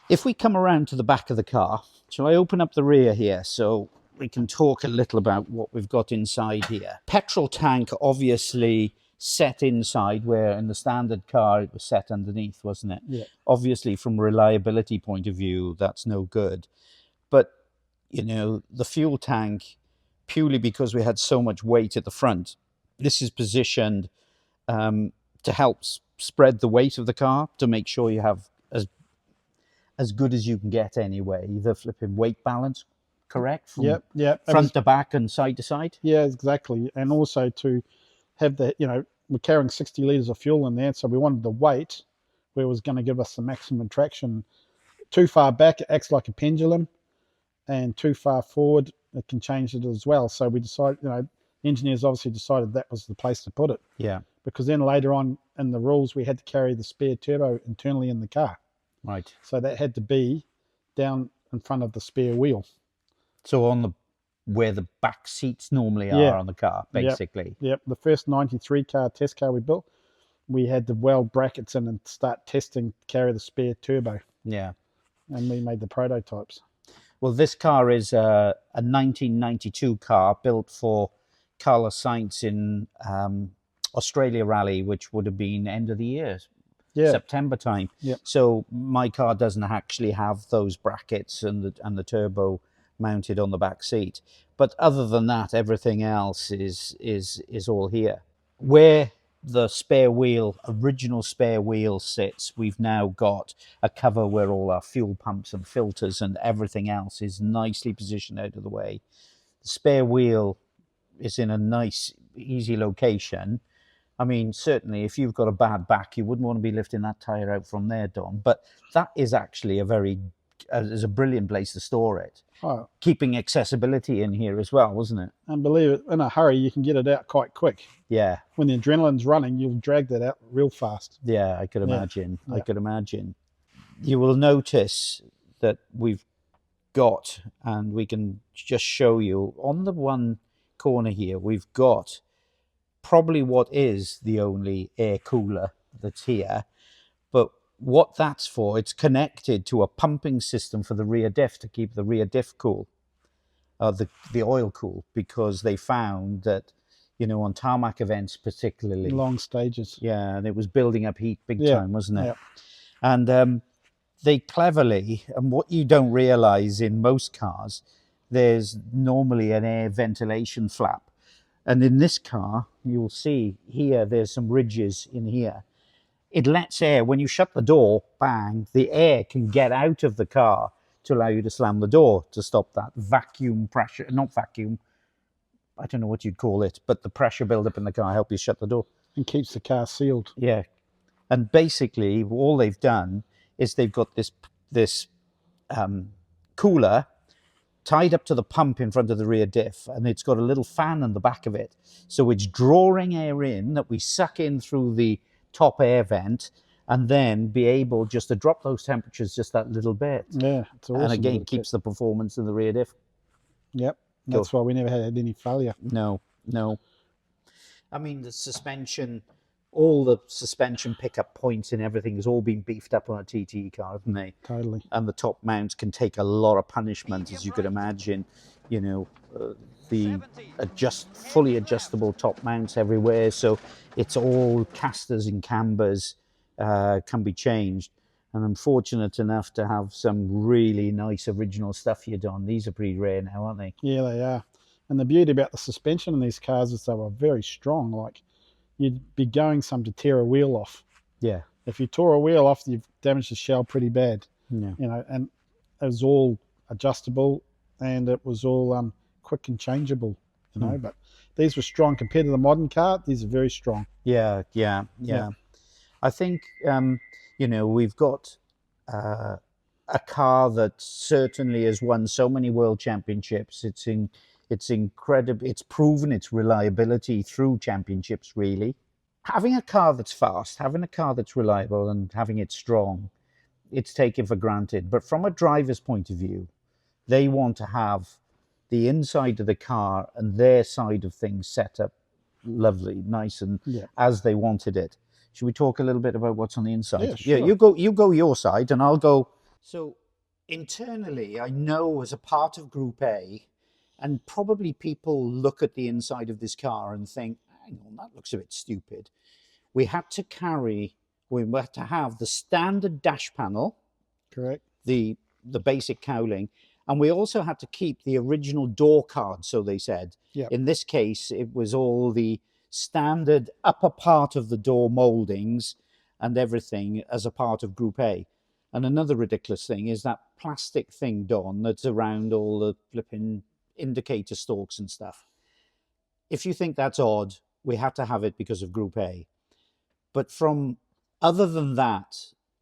If we come around to the back of the car, shall I open up the rear here so we can talk a little about what we've got inside here? Petrol tank obviously set inside, where in the standard car it was set underneath, wasn't it? Yeah. Obviously, from a reliability point of view, that's no good. But, you know, the fuel tank, purely because we had so much weight at the front, this is positioned to help spread the weight of the car, to make sure you have as good as you can get anyway. The flipping weight balance, correct? From front to back and side to side? Yeah, exactly. And also to have the, you know, we're carrying 60 litres of fuel in there, so we wanted the weight where it was going to give us the maximum traction. Too far back, it acts like a pendulum, and too far forward, it can change it as well. So we decided, you know, engineers obviously decided that was the place to put it. Yeah. Because then later on in the rules, we had to carry the spare turbo internally in the car. Right. So that had to be down in front of the spare wheel. So on the where the back seats normally are on the car, basically. Yep. The first 93 car test car we built, we had to weld brackets in and start testing to carry the spare turbo. Yeah. And we made the prototypes. Well, this car is a 1992 car built for Carlos Sainz in Australia Rally, which would have been end of the year. Yeah. September time. Yep. So my car doesn't actually have those brackets and the turbo mounted on the back seat. But other than that, everything else is all here. Where the spare wheel, original spare wheel sits, we've now got a cover where all our fuel pumps and filters and everything else is nicely positioned out of the way. The spare wheel is in a nice, easy location. I mean, certainly, if you've got a bad back, you wouldn't want to be lifting that tyre out from there, Don. But that is actually is a brilliant place to store it. Oh. Keeping accessibility in here as well, wasn't it? And believe it, in a hurry, you can get it out quite quick. Yeah. When the adrenaline's running, you'll drag that out real fast. Yeah, I could imagine. Yeah. I could imagine. You will notice that we've got, and we can just show you, on the one corner here, we've got probably what is the only air cooler that's here. But what that's for, it's connected to a pumping system for the rear diff to keep the rear diff cool, the oil cool, because they found that, you know, on tarmac events particularly, long stages, and it was building up heat big time, wasn't it? Yeah. And they cleverly, and what you don't realize in most cars, there's normally an air ventilation flap. And in this car, you'll see here, there's some ridges in here. It lets air, when you shut the door, bang, the air can get out of the car to allow you to slam the door to stop that vacuum pressure, not vacuum, I don't know what you'd call it, but the pressure buildup in the car, help you shut the door. And keeps the car sealed. Yeah. And basically, all they've done is they've got this cooler tied up to the pump in front of the rear diff, and it's got a little fan in the back of it. So it's drawing air in that we suck in through the top air vent, and then be able just to drop those temperatures just that little bit. Yeah, it's awesome. And again, keeps the performance in the rear diff. Yep, that's why we never had any failure. No. I mean, the suspension, all the suspension pickup points and everything has all been beefed up on a TTE car, haven't they? Totally. And the top mounts can take a lot of punishment, as you could imagine. You know, the fully adjustable top mounts everywhere. So it's all casters and cambers can be changed. And I'm fortunate enough to have some really nice original stuff here, Don. These are pretty rare now, aren't they? Yeah, they are. And the beauty about the suspension in these cars is they were very strong. Like, you'd be going some to tear a wheel off. Yeah. If you tore a wheel off, you've damaged the shell pretty bad. Yeah. You know, and it was all adjustable, and it was all quick and changeable, you know. But these were strong compared to the modern car. These are very strong. Yeah. I think, you know, we've got a car that certainly has won so many world championships. It's incredible. It's proven its reliability through championships, really. Having a car that's fast, having a car that's reliable, and having it strong, it's taken for granted. But from a driver's point of view, they want to have the inside of the car and their side of things set up lovely, nice, and as they wanted it. Should we talk a little bit about what's on the inside? Yeah, sure. You go your side, and I'll go So internally, I know as a part of Group A, and probably people look at the inside of this car and think, hang on, that looks a bit stupid. We had to carry, we had to have the standard dash panel, Correct. the basic cowling, and we also had to keep the original door card, so they said. Yep. In this case, it was all the standard upper part of the door moldings and everything as a part of Group A. And another ridiculous thing is that plastic thing, Don, that's around all the flipping indicator stalks and stuff. If you think that's odd, we had to have it because of Group A. But from other than that,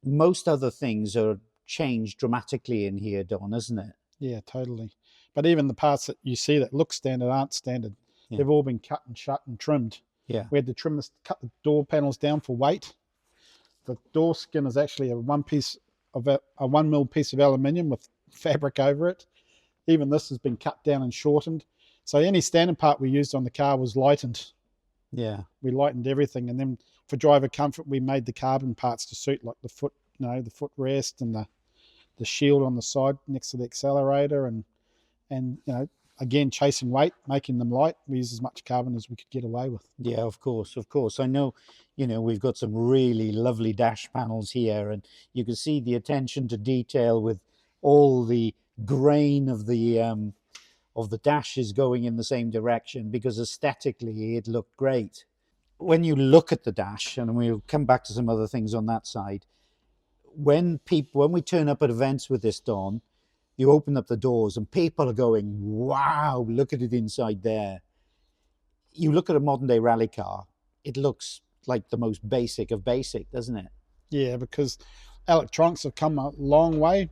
most other things are changed dramatically in here, Don, isn't it? Yeah, totally. But even the parts that you see that look standard aren't standard. Yeah. They've all been cut and shut and trimmed. Yeah. We had to cut the door panels down for weight. The door skin is actually a 1 mil piece of aluminium with fabric over it. Even this has been cut down and shortened. So any standard part we used on the car was lightened. Yeah. We lightened everything, and then for driver comfort, we made the carbon parts to suit, like the foot, the footrest and the shield on the side next to the accelerator, and again, chasing weight, making them light. We used as much carbon as we could get away with. Yeah, of course, of course. I know, we've got some really lovely dash panels here, and you can see the attention to detail with all the grain of the dashes going in the same direction, because aesthetically it looked great. When you look at the dash, and we'll come back to some other things on that side, when we turn up at events with this, Don, you open up the doors and people are going, wow, look at it inside there. You look at a modern day rally car, it looks like the most basic of basic, doesn't it? Yeah, because electronics have come a long way,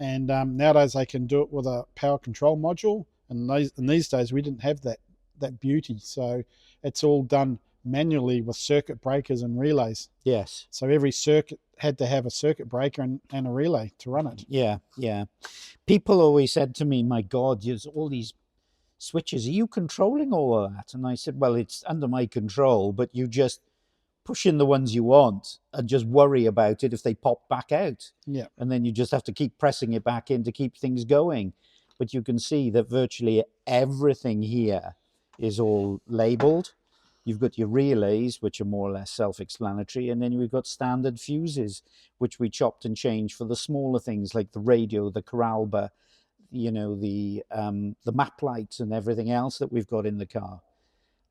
and nowadays they can do it with a power control module. And in these days we didn't have that beauty, so it's all done manually with circuit breakers and relays. Yes. So every circuit had to have a circuit breaker and a relay to run it. Yeah, yeah. People always said to me, my God, there's all these switches. Are you controlling all of that? And I said, well, it's under my control, but you just push in the ones you want and just worry about it if they pop back out. Yeah. And then you just have to keep pressing it back in to keep things going. But you can see that virtually everything here is all labeled. You've got your relays, which are more or less self-explanatory, and then we've got standard fuses, which we chopped and changed for the smaller things like the radio, the Coralba, the map lights and everything else that we've got in the car.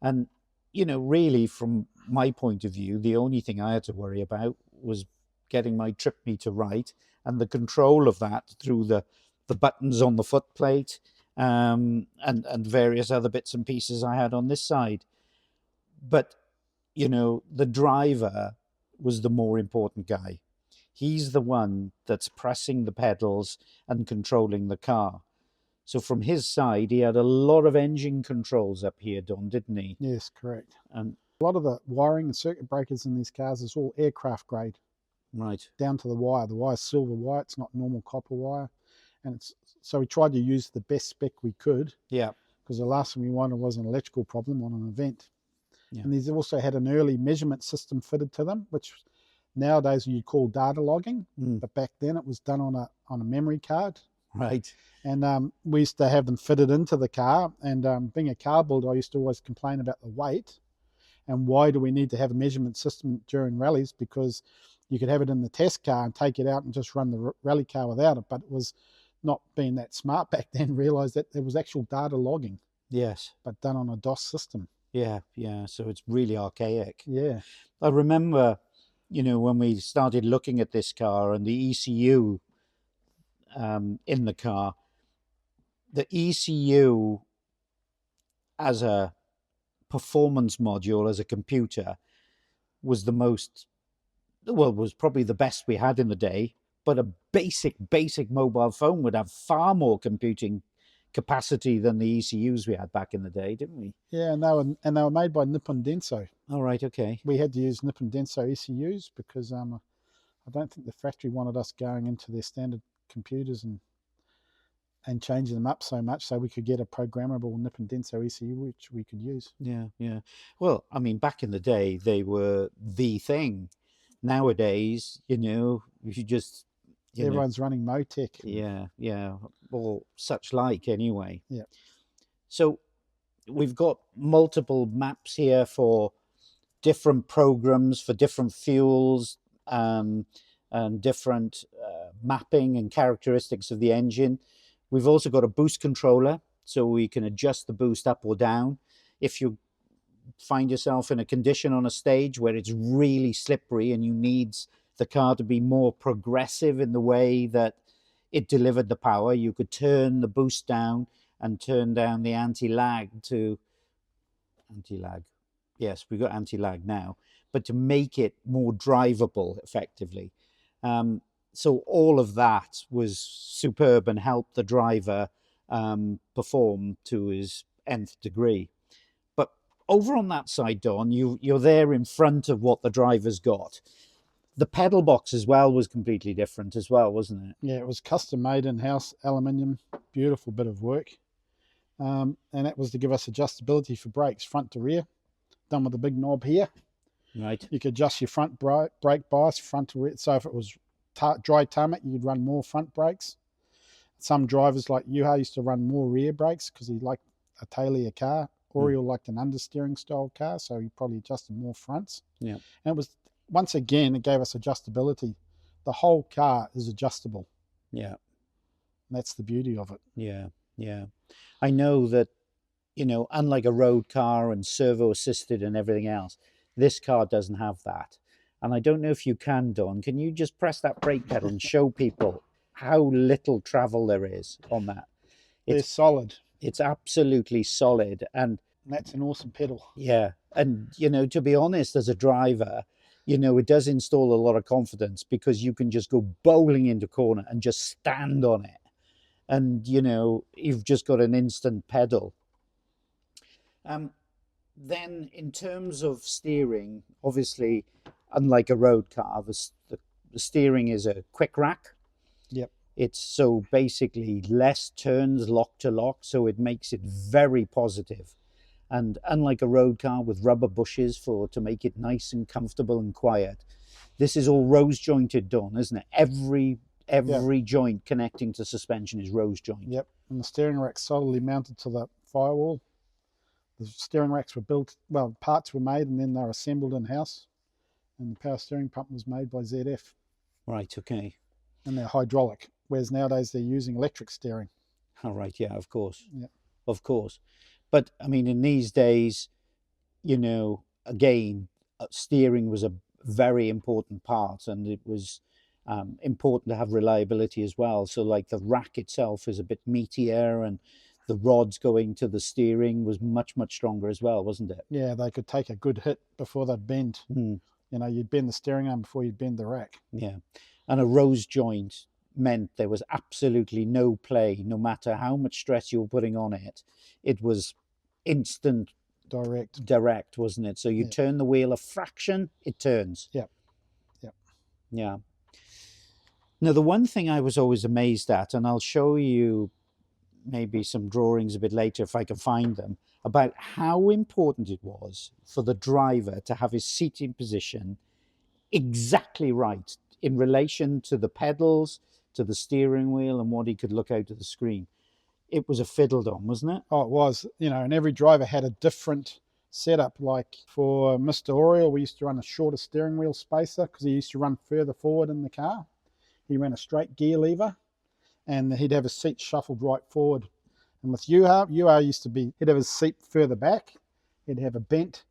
And, really from my point of view, the only thing I had to worry about was getting my trip meter right and the control of that through the buttons on the footplate and various other bits and pieces I had on this side. But, the driver was the more important guy. He's the one that's pressing the pedals and controlling the car. So from his side, he had a lot of engine controls up here, Don, didn't he? Yes, correct. And a lot of the wiring and circuit breakers in these cars is all aircraft grade. Right. Down to the wire. The wire's silver wire. It's not normal copper wire. And so we tried to use the best spec we could. Yeah. Because the last thing we wanted was an electrical problem on an event. Yeah. And these also had an early measurement system fitted to them, which nowadays you'd call data logging, but back then it was done on a memory card. Right. And we used to have them fitted into the car. And being a car builder, I used to always complain about the weight. And why do we need to have a measurement system during rallies? Because you could have it in the test car and take it out and just run the rally car without it. But it was not being that smart back then, realised that there was actual data logging. Yes. But done on a DOS system. Yeah, yeah. So it's really archaic. Yeah. I remember, when we started looking at this car and the ECU in the car, the ECU as a performance module, as a computer, was was probably the best we had in the day. But a basic mobile phone would have far more computing capacity than the ECUs we had back in the day, didn't we? Yeah, and they were made by Nippon Denso. All right, okay. We had to use Nippon Denso ECUs because I don't think the factory wanted us going into their standard computers and changing them up so much, so we could get a programmable Nippon Denso ECU which we could use. Yeah, yeah. Well, I mean, back in the day, they were the thing. Nowadays, you just you know, Everyone's running Motec. yeah, or such like anyway. Yeah. So we've got multiple maps here for different programs, for different fuels, and different mapping and characteristics of the engine. We've also got a boost controller, so we can adjust the boost up or down. If you find yourself in a condition on a stage where it's really slippery and you need the car to be more progressive in the way that it delivered the power, you could turn the boost down and turn down the anti-lag to anti-lag. Yes, we've got anti-lag now, but to make it more drivable effectively. So all of that was superb and helped the driver perform to his nth degree. But over on that side, Don, you're there in front of what the driver's got. The pedal box as well was completely different as well, wasn't it? Yeah, it was custom made in-house, aluminium, beautiful bit of work. And that was to give us adjustability for brakes, front to rear, done with a big knob here. Right. You could adjust your front brake bias, front to rear. So if it was dry tarmac, you'd run more front brakes. Some drivers like Juha used to run more rear brakes because he liked a tailier car. Oriel liked an understeering style car, so he probably adjusted more fronts. Yeah. And it was, once again, it gave us adjustability. The whole car is adjustable. Yeah. That's the beauty of it. Yeah. Yeah. I know that, you know, unlike a road car and servo assisted and everything else, this car doesn't have that. And I don't know if you can, Don. Can you just press that brake pedal and show people how little travel there is on that? They're solid. It's absolutely solid. And that's an awesome pedal. Yeah. And, you know, to be honest, as a driver, you know, it does install a lot of confidence because you can just go bowling into corner and just stand on it. And, you know, you've just got an instant pedal. Then in terms of steering, obviously, unlike a road car, the steering is a quick rack. Yep. It's so basically less turns lock to lock, so it makes it very positive. And unlike a road car with rubber bushes to make it nice and comfortable and quiet, this is all rose jointed done, isn't it? Every joint connecting to suspension is rose joint. Yep. And the steering rack's solidly mounted to the firewall. The steering racks were built, well, parts were made and then they were assembled in-house. And the power steering pump was made by ZF. Right, okay. And they're hydraulic, whereas nowadays they're using electric steering. All right, yeah, of course. Yeah. Of course. But, I mean, in these days, you know, again, steering was a very important part, and it was important to have reliability as well. So, like, the rack itself is a bit meatier, and the rods going to the steering was much, much stronger as well, wasn't it? Yeah, they could take a good hit before they'd bend. You know, you'd bend the steering arm before you'd bend the rack. Yeah. And a rose joint meant there was absolutely no play, no matter how much stress you were putting on it. It was instant direct, wasn't it? So you turn the wheel a fraction, it turns. Yeah. Now, the one thing I was always amazed at, and I'll show you maybe some drawings a bit later if I can find them, about how important it was for the driver to have his seating position exactly right in relation to the pedals, to the steering wheel, and what he could look out of the screen. It was a fiddle, Don, wasn't it? Oh, it was. You know, and every driver had a different setup. Like for Mr. Oriel, we used to run a shorter steering wheel spacer because he used to run further forward in the car. He ran a straight gear lever, and he'd have his seat shuffled right forward. And with Juha he'd have his seat further back. He'd have a bent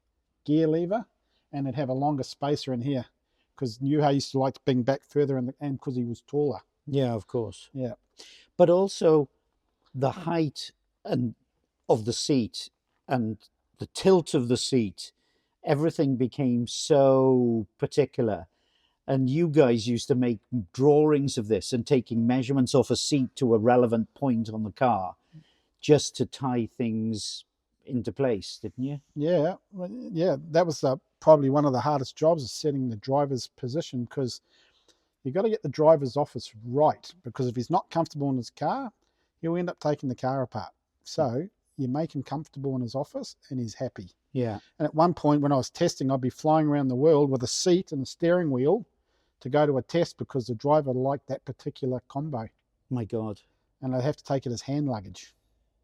gear lever, and he'd have a longer spacer in here because Juha used to like to bring back further and because he was taller. Yeah, of course. Yeah. But also the height of the seat and the tilt of the seat, everything became so particular. And you guys used to make drawings of this and taking measurements off a seat to a relevant point on the car just to tie things into place, didn't you? Yeah, that was probably one of the hardest jobs, is setting the driver's position, because you've got to get the driver's office right, because if he's not comfortable in his car, he'll end up taking the car apart. So you make him comfortable in his office and he's happy. Yeah. And at one point when I was testing, I'd be flying around the world with a seat and a steering wheel to go to a test because the driver liked that particular combo, My God. and they'd have to take it as hand luggage.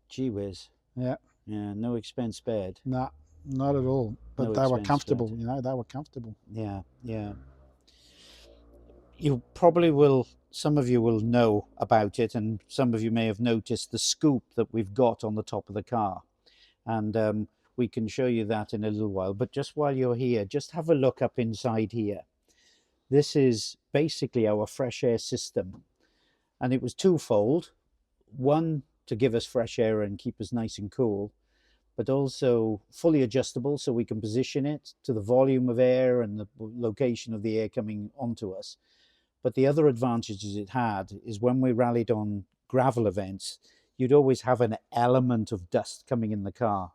Gee whiz. Yeah, Yeah, no expense spared. no, not at all. But No they were expense comfortable, spared. you know, they were comfortable. Yeah, yeah. You probably will, some of you will know about it, and some of you may have noticed the scoop that we've got on the top of the car. And we can show you that in a little while. But just while you're here, just have a look up inside here. This is basically our fresh air system. And it was twofold. One, to give us fresh air and keep us nice and cool, but also fully adjustable so we can position it to the volume of air and the location of the air coming onto us. But the other advantages it had is when we rallied on gravel events, you'd always have an element of dust coming in the car.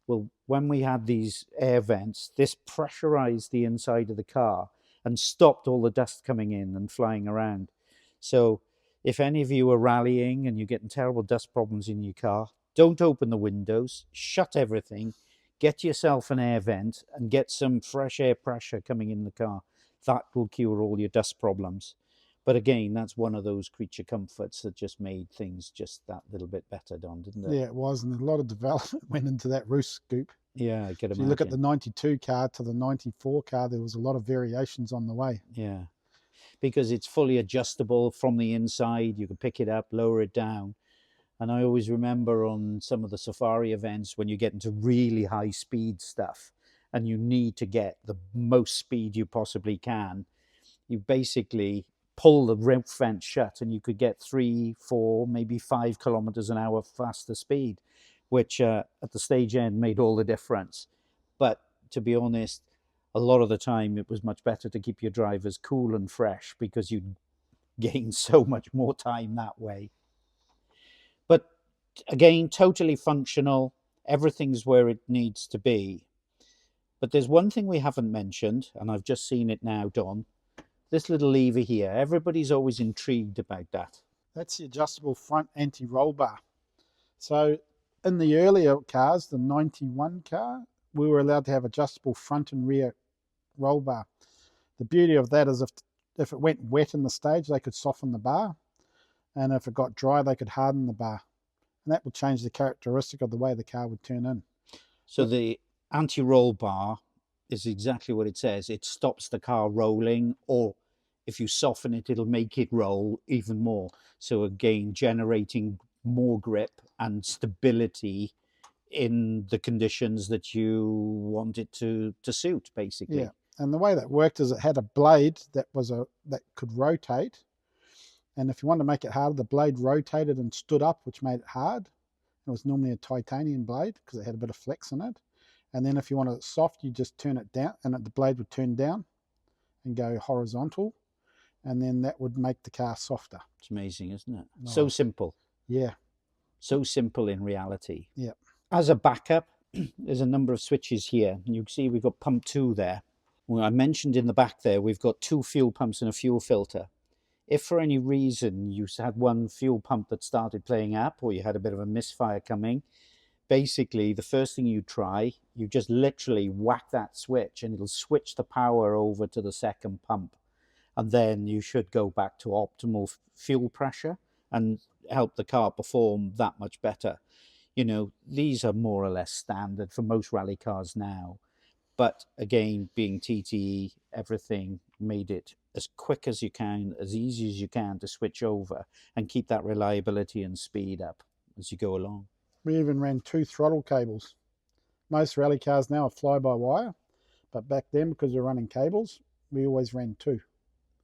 Well, when we had these air vents, this pressurized the inside of the car and stopped all the dust coming in and flying around. So if any of you are rallying and you're getting terrible dust problems in your car, don't open the windows, shut everything, get yourself an air vent and get some fresh air pressure coming in the car. That will cure all your dust problems. But again, that's one of those creature comforts that just made things just that little bit better, Don, didn't it? Yeah, it was, and a lot of development went into that roof scoop. Yeah, I could If imagine. you look at the 92 car to the 94 car, there was a lot of variations on the way. Yeah, because it's fully adjustable from the inside. You can pick it up, lower it down. And I always remember on some of the safari events when you get into really high speed stuff and you need to get the most speed you possibly can, you basically pull the roof vent shut and you could get 3, 4, maybe 5 kilometers an hour faster speed, which at the stage end made all the difference. But to be honest, a lot of the time it was much better to keep your drivers cool and fresh because you'd gain so much more time that way. But again, totally functional. Everything's where it needs to be. But there's one thing we haven't mentioned, and I've just seen it now, Don. This little lever here. Everybody's always intrigued about that. That's the adjustable front anti-roll bar. So in the earlier cars, the 91 car, we were allowed to have adjustable front and rear roll bar. The beauty of that is if it went wet in the stage, they could soften the bar. And if it got dry, they could harden the bar. And that would change the characteristic of the way the car would turn in. So the anti-roll bar is exactly what it says. It stops the car rolling, or if you soften it, it'll make it roll even more. So again, generating more grip and stability in the conditions that you want it to suit, basically. Yeah, and the way that worked is it had a blade that could rotate, and if you wanted to make it harder, the blade rotated and stood up, which made it hard. It was normally a titanium blade because it had a bit of flex in it. And then if you wanted it soft, you just turn it down, and the blade would turn down and go horizontal, and then that would make the car softer. It's amazing, isn't it? Oh. So simple. Yeah. So simple in reality. Yeah. As a backup, there's a number of switches here. You can see we've got pump 2 there. Well, I mentioned in the back there, we've got 2 fuel pumps and a fuel filter. If for any reason you had one fuel pump that started playing up, or you had a bit of a misfire coming, basically the first thing you try, you just literally whack that switch and it'll switch the power over to the second pump. And then you should go back to optimal fuel pressure and help the car perform that much better. You know, these are more or less standard for most rally cars now. But again, being TTE, everything made it as quick as you can, as easy as you can to switch over and keep that reliability and speed up as you go along. We even ran 2 throttle cables. Most rally cars now are fly-by-wire, but back then, because we were running cables, we always ran 2.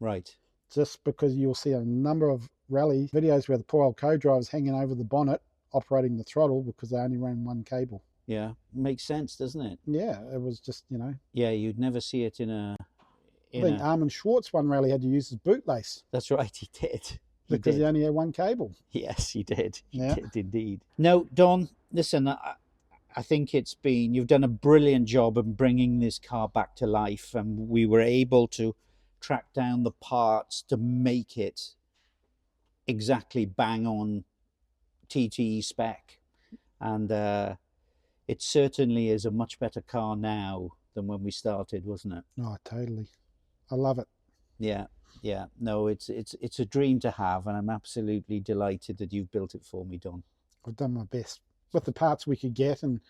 Right. Just because you'll see a number of rally videos where the poor old co-driver's hanging over the bonnet operating the throttle because they only ran 1 cable. Yeah, makes sense, doesn't it? Yeah, it was just, you know. Yeah, you'd never see it in a... I think Armin Schwartz one rally had to use his bootlace. That's right, he did. Because he only had 1 cable. Yes, he did. He Yeah. did indeed. No, Don, listen, I think you've done a brilliant job of bringing this car back to life, and we were able to track down the parts to make it exactly bang on TTE spec. And it certainly is a much better car now than when we started, wasn't it? Oh, totally. I love it. Yeah, yeah. No, it's a dream to have, and I'm absolutely delighted that you've built it for me, Don. I've done my best with the parts we could get, and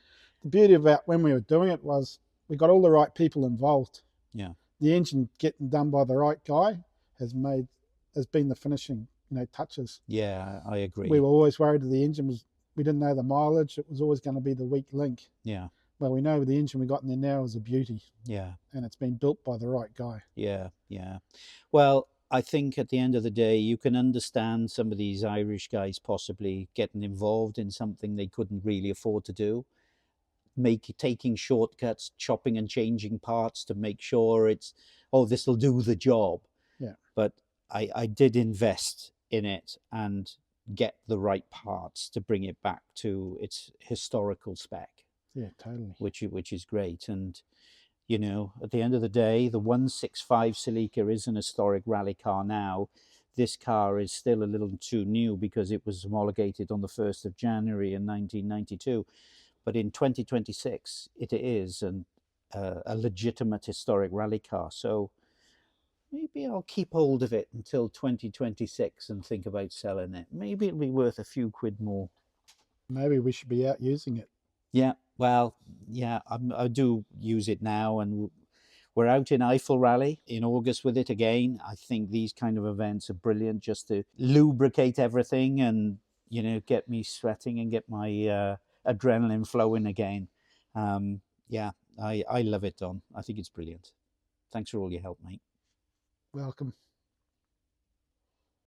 the beauty about when we were doing it was we got all the right people involved. Yeah, The engine getting done by the right guy has been the finishing, touches. yeah, I We agree. were always worried that the engine was, we didn't know the mileage. It was always going to be the weak link. Yeah, Well, we know the engine we got in there now is a beauty, yeah, and it's been built by the right guy. yeah, yeah. Well, I think at the end of the day, you can understand some of these Irish guys possibly getting involved in something they couldn't really afford to do. Taking shortcuts, chopping and changing parts to make sure it's, oh, this will do the job. Yeah, But I did invest in it and get the right parts to bring it back to its historical spec, yeah, totally. which is great. And you know, at the end of the day, the 165 Celica is an historic rally car now. This car is still a little too new because it was homologated on the 1st of January in 1992. But in 2026, it is a legitimate historic rally car. So maybe I'll keep hold of it until 2026 and think about selling it. Maybe it'll be worth a few quid more. Maybe we should be out using it. Yeah, well, yeah, I do use it now, and we're out in Eiffel Rally in August with it again. I think these kind of events are brilliant just to lubricate everything and, you know, get me sweating and get my adrenaline flowing again. Yeah, I love it, Don. I think it's brilliant. Thanks for all your help, mate. Welcome.